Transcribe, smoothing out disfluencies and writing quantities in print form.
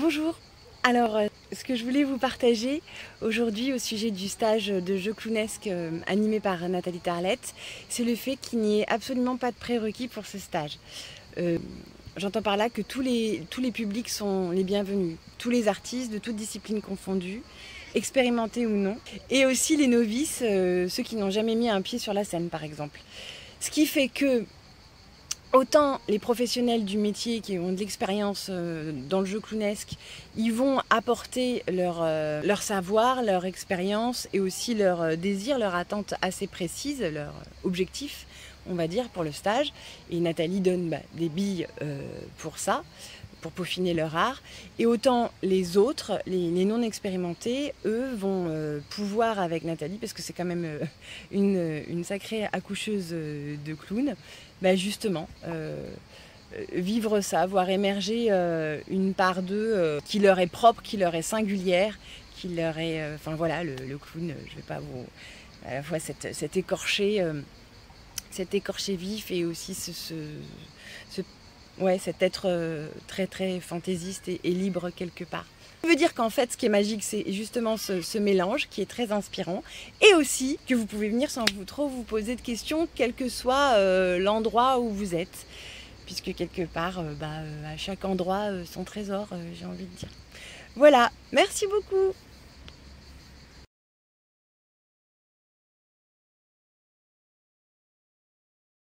Bonjour. Alors, ce que je voulais vous partager aujourd'hui au sujet du stage de jeu clownesque animé par Nathalie Tarlette, c'est le fait qu'il n'y ait absolument pas de prérequis pour ce stage. J'entends par là que tous les publics sont les bienvenus, tous les artistes de toutes disciplines confondues, expérimentés ou non, et aussi les novices, ceux qui n'ont jamais mis un pied sur la scène par exemple. Ce qui fait que autant les professionnels du métier qui ont de l'expérience dans le jeu clownesque, ils vont apporter leur savoir, leur expérience et aussi leur désir, leur attente assez précise, leur objectif, on va dire, pour le stage. Et Nathalie donne des billes pour ça, pour peaufiner leur art. Et autant les autres, les non expérimentés, eux vont pouvoir avec Nathalie, parce que c'est quand même une sacrée accoucheuse de clown, justement vivre ça, voir émerger une part d'eux qui leur est propre, qui leur est singulière, qui leur est... Enfin voilà, le clown, je ne vais pas vous... À la fois cet écorché vif et aussi cet être très très fantaisiste et libre quelque part. Ça veut dire qu'en fait, ce qui est magique, c'est justement ce mélange qui est très inspirant et aussi que vous pouvez venir sans trop vous poser de questions, quel que soit l'endroit où vous êtes, puisque quelque part, à chaque endroit, son trésor, j'ai envie de dire. Voilà, merci beaucoup.